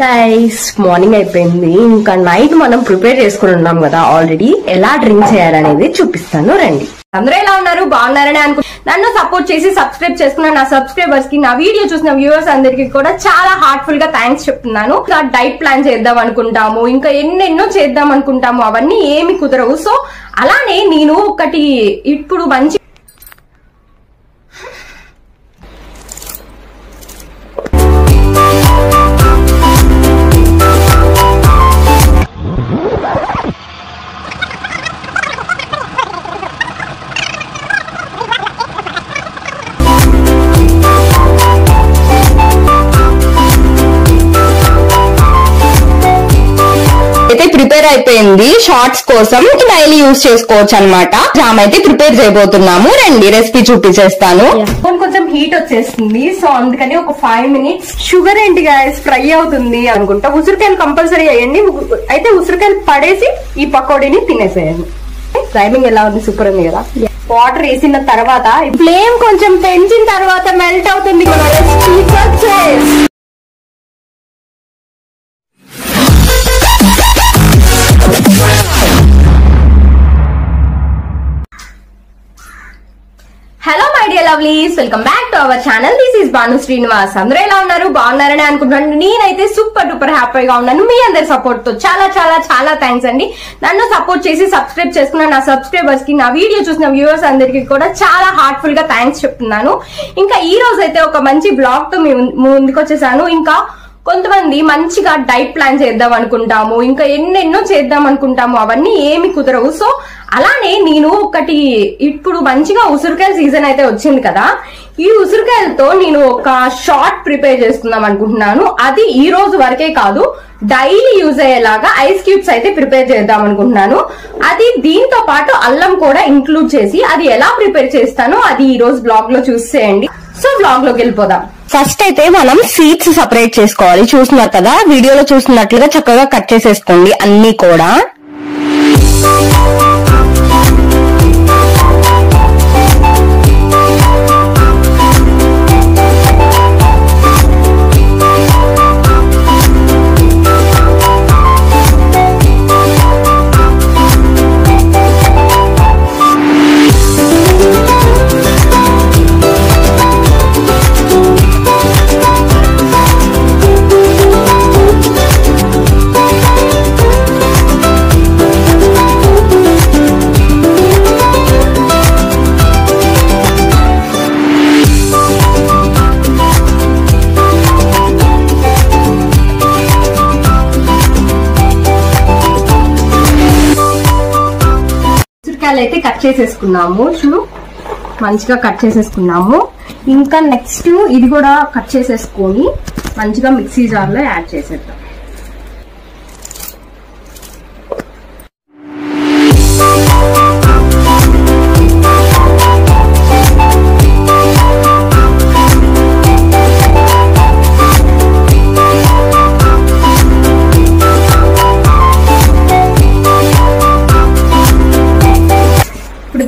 Guys morning అయిపోయింది. ఇంకా night మనం ప్రిపేర్ చేసుకుని ఉన్నాం కదా ఆల్రెడీ. ఎలా డ్రింక్ చేయాలనేది చూపిస్తాను రండి. అందరూ ఎలా ఉన్నారు, బాగున్నారని నన్ను సపోర్ట్ చేసి సబ్స్క్రైబ్ చేసుకున్న నా సబ్స్క్రైబర్స్ కి, నా వీడియో చూసిన వ్యూవర్స్ అందరికి కూడా చాలా హార్ట్ఫుల్ గా థ్యాంక్స్ చెప్తున్నాను. డైట్ ప్లాన్ చేద్దాం అనుకుంటాము, ఇంకా ఎన్నెన్నో చేద్దాం అనుకుంటాము, అవన్నీ ఏమి కుదరవు. సో అలానే నేను ఒకటి ఇప్పుడు మంచి ప్రిపేర్ అయిపోయింది. షార్ట్స్ కోసం డైలీ యూజ్ చేసుకోవచ్చు అనమాట. జామ్ అయితే ప్రిపేర్ చేయబోతున్నాము. రండి రెసిపీ చూపించేస్తాను. కొంచెం హీట్ వచ్చేస్తుంది, సో అందుకని ఒక 5 minutes షుగర్ ఏంటి గాయస్ ఫ్రై అవుతుంది అనుకుంటా. ఉసిరికాయలు కంపల్సరీ వేయండి. అయితే ఉసిరికాయలు పడేసి ఈ పకోడీని తినేసేయండి. టైమింగ్ ఎలా ఉంది, సూపర్ ఉంది కదా. వాటర్ వేసిన తర్వాత ఫ్లేమ్ కొంచెం పెంచిన తర్వాత మెల్ట్ అవుతుంది. Hello my dear lovelies, welcome back to our channel. This is Bhanu Srinivas. అందరూ ఎలా ఉన్నారు, బాగున్నారని అనుకుంటున్నాను. నేనైతే సూపర్ డూపర్ హ్యాపీగా ఉన్నాను. మీ అందరి సపోర్ట్ తో చాలా చాలా చాలా థ్యాంక్స్ అండి. నన్ను సపోర్ట్ చేసి సబ్స్క్రైబ్ చేసుకున్న నా సబ్స్క్రైబర్స్ కి, నా వీడియో చూసిన వ్యూవర్స్ అందరికి కూడా చాలా హార్ట్ఫుల్ గా థ్యాంక్స్ చెప్తున్నాను. ఇంకా ఈ రోజు అయితే ఒక మంచి బ్లాగ్ తో మీ ముందుకు వచ్చేసాను. ఇంకా కొంతమంది మంచిగా డైట్ ప్లాన్ చేద్దాం అనుకుంటాము, ఇంకా ఎన్నెన్నో చేద్దాం అనుకుంటాము, అవన్నీ ఏమి కుదరవు. సో అలానే నేను ఒకటి ఇప్పుడు మంచిగా ఉసిరికాయల సీజన్ అయితే వచ్చింది కదా, ఈ ఉసిరికాయలతో నేను ఒక షార్ట్ ప్రిపేర్ చేసుకుందాం అనుకుంటున్నాను. అది ఈ రోజు వరకే కాదు, డైలీ యూజ్ అయ్యేలాగా ఐస్ క్యూబ్స్ అయితే ప్రిపేర్ చేద్దాం అనుకుంటున్నాను. అది దీంతో పాటు అల్లం కూడా ఇంక్లూడ్ చేసి అది ఎలా ప్రిపేర్ చేస్తానో అది ఈ రోజు బ్లాగ్ లో చూసేయండి. సో బ్లాగ్ లోకి వెళ్ళిపోదాం. ఫస్ట్ అయితే మనం సీడ్స్ సెపరేట్ చేసుకోవాలి. చూస్తున్నారు కదా, వీడియోలో చూస్తున్నట్లుగా చక్కగా కట్ చేసేసుకోండి అన్ని కూడా. అయితే కట్ చేసేసుకున్నాము. చూడు మంచిగా కట్ చేసేసుకున్నాము. ఇంకా నెక్స్ట్ ఇది కూడా కట్ చేసేసుకొని మంచిగా మిక్సీ జార్ లో యాడ్ చేసేద్దాం.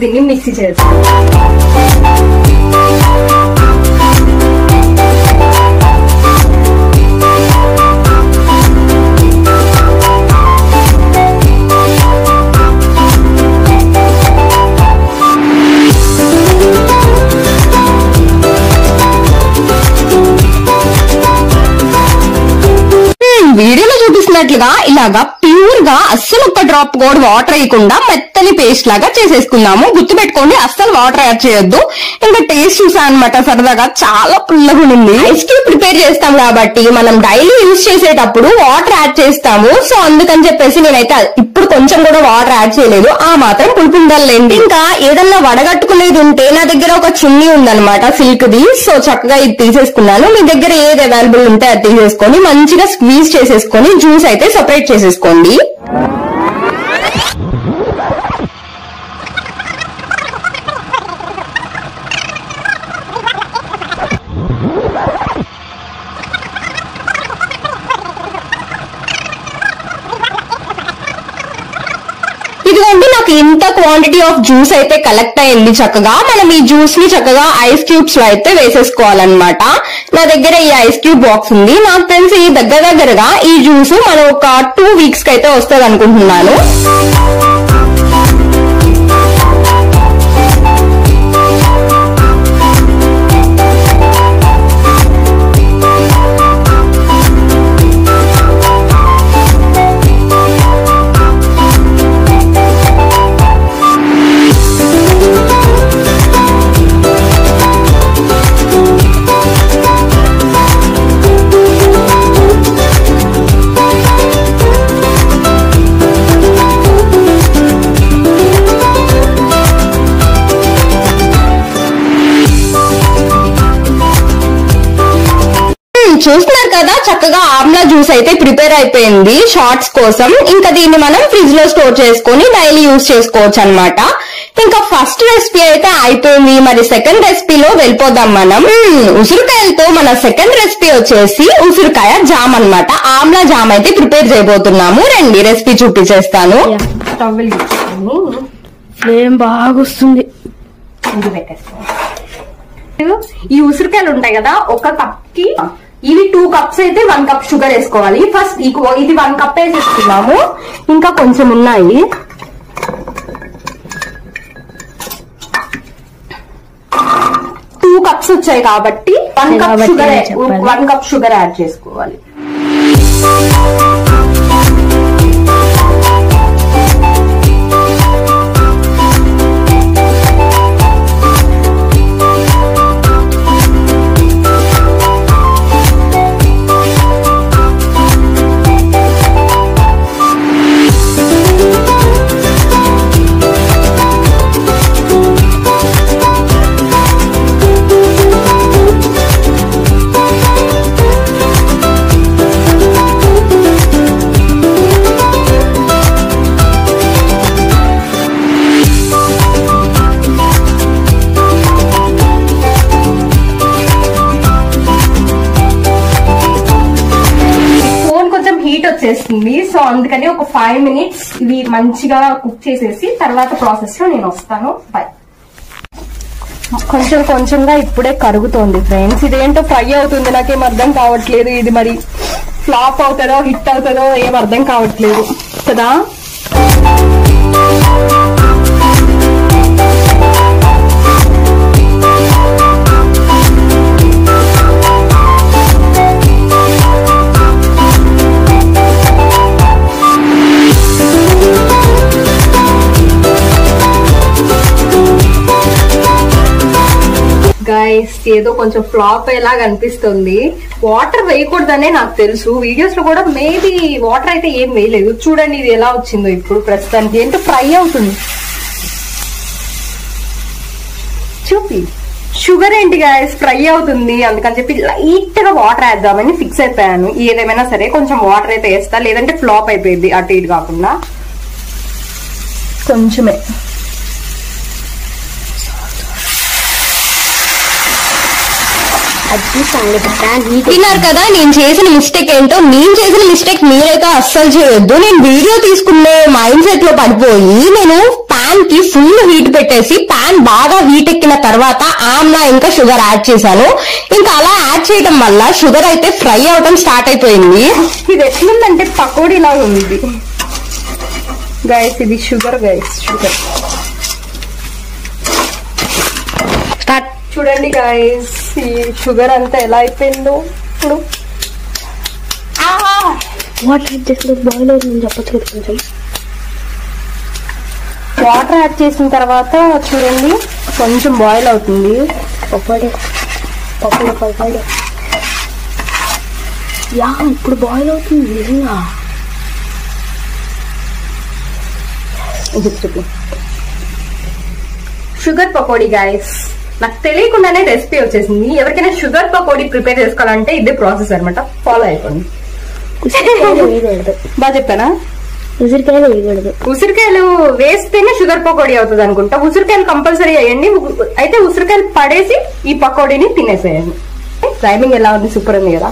దీన్ని మిక్సీ చేస్తాం. వీడియోలో చూపిస్తున్నట్లుగా ఇలాగా ప్యూర్ గా అస్సలు ఒక్క డ్రాప్ కూడా వాటర్ వేయకుండా మెత్తని పేస్ట్ లాగా చేసేసుకున్నాము. గుర్తుపెట్టుకోండి, అస్సలు వాటర్ యాడ్ చేయొద్దు. ఇంకా టేస్ట్ చూసా అనమాట, సరదాగా చాలా పుల్లగా ఉంది. ఐస్ క్యూబ్ ప్రిపేర్ చేస్తాం కాబట్టి మనం డైలీ యూజ్ చేసేటప్పుడు వాటర్ యాడ్ చేస్తాము. సో అందుకని చెప్పేసి నేనైతే ఇప్పుడు కొంచెం కూడా వాటర్ యాడ్ చేయలేదు. ఆ మాత్రం పులుపు ఉండాలండి. ఇంకా ఏదన్నా వడగట్టుకునేది ఉంటే నా దగ్గర ఒక చున్నీ ఉందన్నమాట సిల్క్ ది. సో చక్కగా ఇది తీసేసుకున్నాను. మీ దగ్గర ఏది అవైలబుల్ ఉంటే అది తీసేసుకొని మంచిగా స్క్వీజ్ చేసేసుకొని జ్యూస్ అయితే సెపరేట్ చేసేసుకోండి. ఇదిగోండి, నా నాకు ఇంత క్వాంటిటీ ఆఫ్ జ్యూస్ అయితే కలెక్ట్ అయింది చక్కగా. మనం ఈ జ్యూస్ ని చక్కగా ఐస్ క్యూబ్స్ లో అయితే వేసేసుకోవాలన్నమాట. నా దగ్గర ఈ ఐస్ క్యూబ్ బాక్స్ ఉంది. నాకు తెలిసి దగ్గరగా ఈ జ్యూస్ మనం ఒక 2 weeks కి అయితే వస్తుంది అనుకుంటున్నాను. చూస్తున్నారు కదా, చక్కగా ఆమ్లా జ్యూస్ అయితే ప్రిపేర్ అయిపోయింది షార్ట్స్ కోసం. ఇంకా దీన్ని మనం ఫ్రిడ్జ్ లో స్టోర్ చేసుకుని డైలీ యూజ్ చేసుకోవచ్చు అన్నమాట. ఇంకా ఫస్ట్ రెసిపీ అయితే అయిపోయింది. మరి సెకండ్ రెసిపీలో వెళ్ళిపోదాం మనం. ఉసిరికాయలతో మన సెకండ్ రెసిపీ వచ్చేసి ఉసిరికాయ జామ్ అన్నమాట. ఆమ్లా జామ్ అయితే ప్రిపేర్ చేయబోతున్నాము. రండి రెసిపీ చూపించేస్తాను. ఏం బాగా వస్తుంది. ఈ ఉసిరికాయలు ఉంటాయి కదా, ఒక కప్ కి ఇవి 2 cups అయితే 1 cup షుగర్ వేసుకోవాలి. ఫస్ట్ ఇది 1 cup వేసేస్తున్నాము. ఇంకా కొంచెం ఉన్నాయి. 2 cups వచ్చాయి కాబట్టి 1 cup షుగర్ యాడ్ చేసుకోవాలి. వచ్చేస్తుంది. సో అందుకని ఒక 5 minutes ఇవి మంచిగా కుక్ చేసేసి తర్వాత ప్రాసెస్ లో నేను వస్తాను. బై. కొంచెంగా ఇప్పుడే కరుగుతోంది ఫ్రెండ్స్. ఇదేంటో ఫ్రై అవుతుంది, నాకేం అర్థం కావట్లేదు. ఇది మరి ఫ్లాప్ అవుతుందో హిట్ అవుతుందో ఏం అర్థం కావట్లేదు కదా. గైస్ ఏదో కొంచెం ఫ్లాప్ అయ్యేలాగా అనిపిస్తుంది. వాటర్ వేయకూడదనే నాకు తెలుసు. వీడియోస్ లో కూడా మేబీ వాటర్ అయితే ఏం వేయలేదు. చూడండి ఇది ఎలా వచ్చిందో ఇప్పుడు ప్రస్తుతానికి. ఏంటో ఫ్రై అవుతుంది. చూపి షుగర్ ఏంటి గైస్ ఫ్రై అవుతుంది, అందుకని చెప్పి లైట్ గా వాటర్ వేద్దామని ఫిక్స్ అయిపోయాను. ఏదేమైనా సరే కొంచెం వాటర్ అయితే వేస్తా, లేదంటే ఫ్లాప్ అయిపోయింది అటు ఇటు కాకుండా. కొంచెమే విన్నారు కదా నేను చేసిన మిస్టేక్ ఏంటో. నేను చేసిన మిస్టేక్ మీరైతే అస్సలు చేయొద్దు. నేను వీడియో తీసుకునే మైండ్ సెట్ లో పడిపోయి నేను పాన్ కి ఫుల్ హీట్ పెట్టేసి పాన్ బాగా హీట్ ఎక్కిన తర్వాత ఆమ్లా ఇంకా షుగర్ యాడ్ చేశాను. ఇంకా అలా యాడ్ చేయడం వల్ల షుగర్ అయితే ఫ్రై అవడం స్టార్ట్ అయిపోయింది. ఇది ఎట్లుందంటే పకోడీ లాగా ఉంది గైస్. ఇది షుగర్ గైస్, షుగర్. చూడండి గైస్ ఈ షుగర్ అంతా ఎలా అయిపోయిందో ఇప్పుడు. బాయిల్ అవుతుంది చెప్పచ్చు కదా. కొంచెం వాటర్ యాడ్ చేసిన తర్వాత చూడండి కొంచెం బాయిల్ అవుతుంది. యా ఇప్పుడు బాయిల్ అవుతుంది నిజంగా. Sugar pakodi guys. నాకు తెలియకుండానే రెసిపీ వచ్చేసింది. ఎవరికైనా షుగర్ పకోడీ ప్రిపేర్ చేసుకోవాలంటే ఇదే ప్రాసెస్ అనమాట, ఫాలో అయిపోండి. బాగా చెప్పానా? ఉసిరికాయలు వేస్తేనే షుగర్ పకోడీ అవుతుంది అనుకుంటా. ఉసిరికాయలు కంపల్సరీ వేయండి. అయితే ఉసిరికాయలు పడేసి ఈ పకోడీని తినేసేయండి. టైమింగ్ ఎలా ఉంది? సూపర్ ఉంది కదా.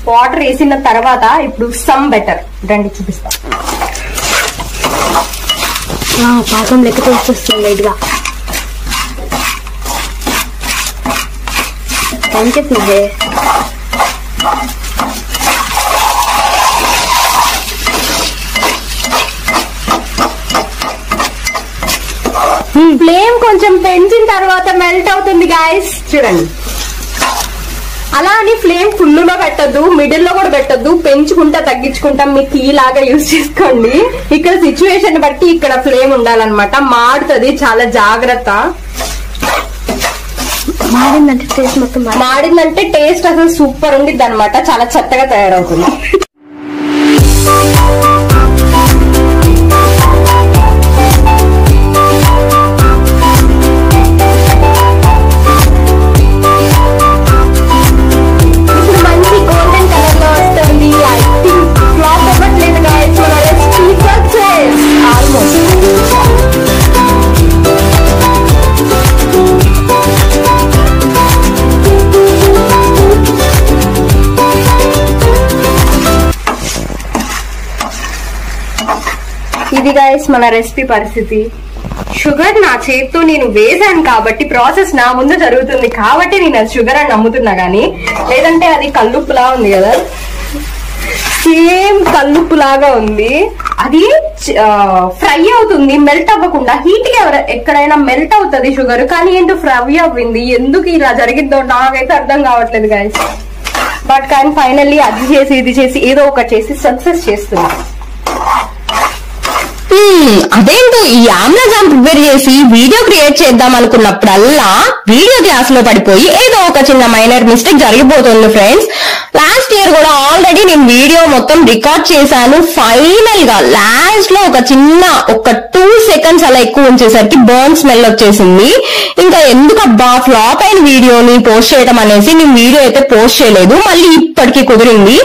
వాటర్ వేసిన తర్వాత ఇప్పుడు సమ్ బెటర్ రండి చూపిస్తా. పాకం లెక్కతో వచ్చేస్తుంది లైట్గా. పంచేసిందే. ఫ్లేమ్ కొంచెం పెంచిన తర్వాత మెల్ట్ అవుతుంది గాయస్, చూడండి. అలా అని ఫ్లేమ్ ఫుల్ లో పెట్టద్దు, మిడిల్ లో కూడా పెట్టద్దు, పెంచుకుంటా తగ్గించుకుంటా మీ కీ లాగా యూజ్ చేసుకోండి. ఇక్కడ సిచ్యువేషన్ బట్టి ఇక్కడ ఫ్లేమ్ ఉండాలన్నమాట. మాడుతుంది, చాలా జాగ్రత్త. మాడిందంటే టేస్ట్ అసలు సూపర్ ఉండిద్ది అనమాట, చాలా చెత్తగా తయారవుతుంది. ఇది గైస్ మన రెసిపీ పరిస్థితి. షుగర్ నా చేతితో నేను వేసాను కాబట్టి ప్రాసెస్ నా ముందు జరుగుతుంది కాబట్టి నేను అది షుగర్ అని నమ్ముతున్నా గానీ, లేదంటే అది కల్లుప్పులా ఉంది కదా, సేమ్ కల్లుప్పులాగా ఉంది. అది ఫ్రై అవుతుంది, మెల్ట్ అవ్వకుండా. హీట్ గా ఎక్కడైనా మెల్ట్ అవుతుంది షుగర్, కానీ ఏంటో ఫ్రై అవ్వింది. ఎందుకు ఇలా జరిగిద్దో నాకైతే అర్థం కావట్లేదు గైస్. బట్ కానీ ఫైనల్లీ అది చేసి ఇది చేసి ఏదో ఒకటి చేసి సక్సెస్ చేస్తున్నా. అదేంటో ఈ ఆమ్లా జామ్ ప్రిపేర్ చేసి వీడియో క్రియేట్ చేద్దాం అనుకున్నప్పుడల్లా వీడియో క్లాస్ లో పడిపోయి ఏదో ఒక చిన్న మైనర్ మిస్టేక్ జరిగిపోతుంది ఫ్రెండ్స్. లాస్ట్ ఇయర్ కూడా ఆల్రెడీ నేను వీడియో మొత్తం రికార్డ్ చేశాను. ఫైనల్ గా లాస్ట్ లో ఒక 2 సెకండ్స్ అలా ఎక్కువ ఉంచేసరికి బర్న్ స్మెల్ వచ్చేసింది. ఇంకా ఎందుకబ్బా ఫ్లాప్ అయిన వీడియోని పోస్ట్ చేయడం అనేసి నేను వీడియో అయితే పోస్ట్ చేయలేదు. మళ్ళీ ఇప్పటికీ కుదిరింది.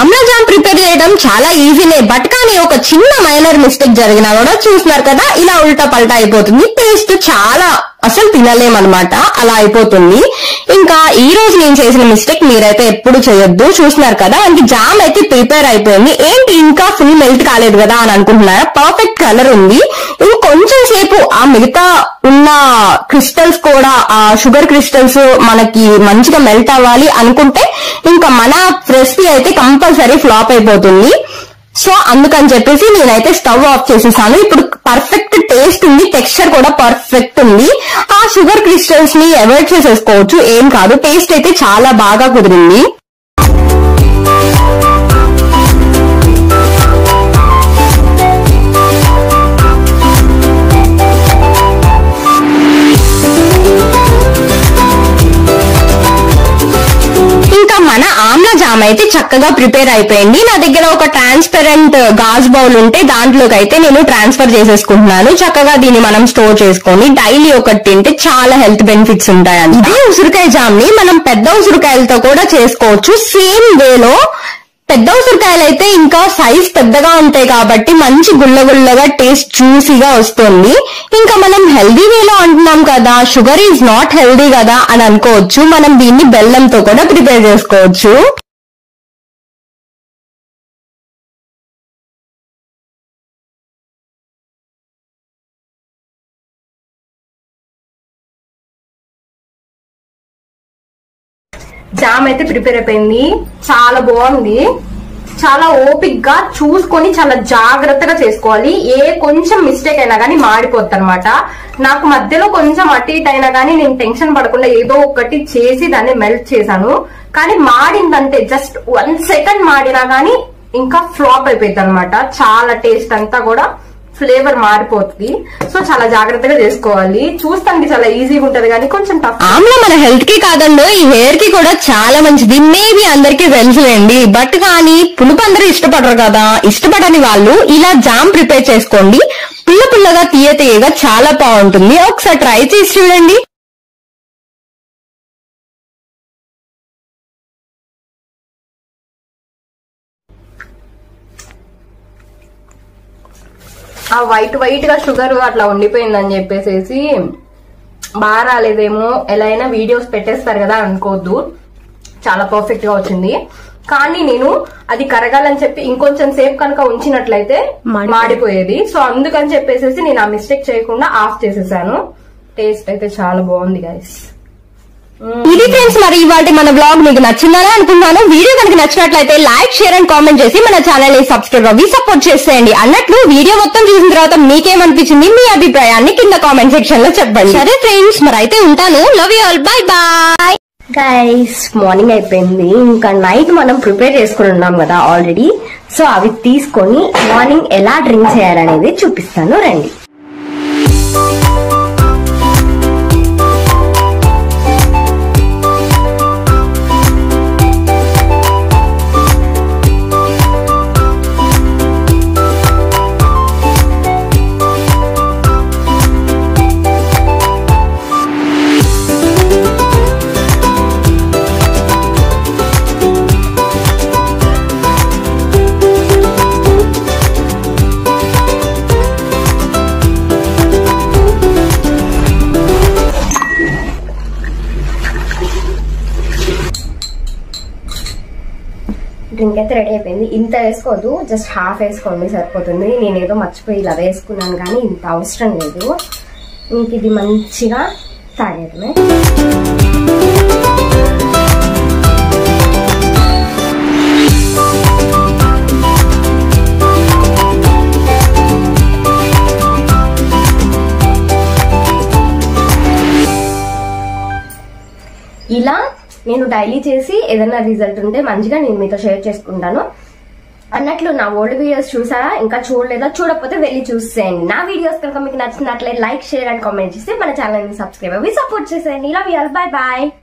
ఆమ్లా జామ్ ప్రిపేర్ చేయడం చాలా ఈజీనే, బట్ కానీ ఒక చిన్న మైనర్ మిస్టేక్ జరిగినా కూడా చూస్తున్నారు కదా ఇలా ఉల్టా పల్టా అయిపోతుంది. టేస్ట్ చాలా అసలు తినలేమన్నమాట, అలా అయిపోతుంది. ఇంకా ఈ రోజు నేను చేసిన మిస్టేక్ మీరైతే ఎప్పుడు చేయొద్దు. చూస్తున్నారు కదా మనకి జామ్ అయితే ప్రిపేర్ అయిపోయింది. ఏంటి ఇంకా ఫుల్ మెల్ట్ కాలేదు కదా అని అనుకుంటున్నారా? పర్ఫెక్ట్ కలర్ ఉంది. ఇంకొంచెం సేపు ఆ మిగతా ఉన్న క్రిస్టల్స్ కూడా, ఆ షుగర్ క్రిస్టల్స్ మనకి మంచిగా మెల్ట్ అవ్వాలి అనుకుంటే ఇంకా మన రెసిపీ అయితే కంపల్సరీ ఫ్లాప్ అయిపోతుంది. సో అందుకని చెప్పేసి నేనైతే స్టవ్ ఆఫ్ చేసేసాను. ఇప్పుడు పర్ఫెక్ట్ టేస్ట్ ఉంది, టెక్స్చర్ కూడా పర్ఫెక్ట్ ఉంది. ఆ షుగర్ క్రిస్టల్స్ ని అవాయిడ్ చేసేసుకోవచ్చు, ఏం కాదు. టేస్ట్ అయితే చాలా బాగా కుదిరింది. మన ఆమ్లా జామ్ అయితే చక్కగా ప్రిపేర్ అయిపోయింది. నా దగ్గర ఒక ట్రాన్స్పరెంట్ గాజు బౌల్ ఉంటే దాంట్లోకి అయితే నేను ట్రాన్స్ఫర్ చేసేసుకుంటున్నాను. చక్కగా దీన్ని మనం స్టోర్ చేసుకొని డైలీ ఒకటి తింటే చాలా హెల్త్ బెనిఫిట్స్ ఉంటాయి. ఇదే ఉసిరికాయ జామ్ ని మనం పెద్ద ఉసిరికాయలతో కూడా చేసుకోవచ్చు. సేమ్ వేలో పెద్ద ఉసిరికాయలు అయితే ఇంకా సైజ్ పెద్దగా ఉంటాయి కాబట్టి మంచి గుల్లగుల్లగా టేస్ట్ జ్యూసీగా వస్తుంది. ఇంకా మనం హెల్దీ వేలో అంటున్నాం కదా, షుగర్ ఈజ్ నాట్ హెల్దీ కదా అని అనుకోవచ్చు. మనం దీన్ని బెల్లంతో కూడా ప్రిపేర్ చేసుకోవచ్చు. జామ్ అయితే ప్రిపేర్ అయిపోయింది, చాలా బాగుంది. చాలా ఓపిక్ గా చూసుకొని చాలా జాగ్రత్తగా చేసుకోవాలి. కొంచెం మిస్టేక్ అయినా కానీ మాడిపోద్ది అనమాట. నాకు మధ్యలో కొంచెం అటు ఇటు అయినా కానీ నేను టెన్షన్ పడకుండా ఏదో ఒకటి చేసి దాన్ని మెల్ట్ చేశాను. కానీ మాడిందంటే జస్ట్ 1 సెకండ్ మాడినా కానీ ఇంకా ఫ్లాప్ అయిపోయింది అనమాట. చాలా టేస్ట్ అంతా కూడా ఫ్లేవర్ మారిపోతుంది. సో చాలా జాగ్రత్తగా చేసుకోవాలి. చూస్తానికి చాలా ఈజీగా ఉంటది కానీ కొంచెం టఫ్. ఆమ్లా మన హెల్త్ కి కాదండి, ఈ హెయిర్ కి కూడా చాలా మంచిది. మేబీ అందరికీ తెలుసులేండి, బట్ కానీ పులుపు అందరూ ఇష్టపడరు కదా. ఇష్టపడని వాళ్ళు ఇలా జామ్ ప్రిపేర్ చేసుకోండి. పుల్ల పుల్లగా తీయ తీయగా చాలా బాగుంటుంది. ఒకసారి ట్రై చేసి చూడండి. ఆ వైట్ గా షుగర్ అట్లా ఉండిపోయిందని చెప్పేసి బాగా రాలేదేమో, ఎలా అయినా వీడియోస్ పెట్టేస్తారు కదా అనుకోవద్దు, చాలా పర్ఫెక్ట్ గా వచ్చింది. కానీ నేను అది కరగాలని చెప్పి ఇంకొంచెం సేపు కనుక ఉంచినట్లయితే మాడిపోయేది. సో అందుకని చెప్పేసి నేను ఆ మిస్టేక్ చేయకుండా ఆఫ్ చేసేసాను. టేస్ట్ అయితే చాలా బాగుంది గైస్. ఇది ఫ్రెండ్స్, మరి ఇవాళ మన బ్లాగ్ మీకు నచ్చిందని అనుకుంటున్నాను. వీడియో కనుక నచ్చినట్లయితే లైక్, షేర్ అండ్ కామెంట్ చేసి మన ఛానల్ ని సబ్స్క్రైబ్ అవ్వి సపోర్ట్ చేసేయండి. అన్నట్లు వీడియో మొత్తం చూసిన తర్వాత మీకేమనిపించింది, మీ అభిప్రాయాన్ని కింద కామెంట్ సెక్షన్ లో చెప్పండి. సరే ఫ్రెండ్స్, మరి అయితే ఉంటాను. Love you all, bye bye. Guys, morning అయిపోయింది, ఇంకా నైట్ మనం ప్రిపేర్ చేసుకుని ఉన్నాం కదా ఆల్రెడీ. సో అవి తీసుకొని మార్నింగ్ ఎలా డ్రింక్ చేయాలనేది చూపిస్తాను, రండి. డ్రింక్ అయితే రెడీ అయిపోయింది. ఇంత వేసుకోవద్దు, జస్ట్ హాఫ్ వేసుకోండి సరిపోతుంది. నేనేదో మర్చిపోయి ఇలా వేసుకున్నాను, కానీ ఇంత అవసరం లేదు. ఇంక ఇది మంచిగా తాగేయడమే. ఇలా నేను డైలీ చేసి ఏదైనా రిజల్ట్ ఉంటే మంచిగా నేను మీతో షేర్ చేసుకుంటాను. అన్నట్లు నా ఓల్డ్ వీడియోస్ చూసారా, ఇంకా చూడలేదా? చూడకపోతే వెళ్ళి చూసేయండి. నా వీడియోస్ కనుక మీకు నచ్చినట్లయితే లైక్, షేర్ అండ్ కామెంట్ చేసి మన ఛానల్ ని సబ్స్క్రైబ్ అవ్వి సపోర్ట్ చేసేయండి. Love you all, bye bye.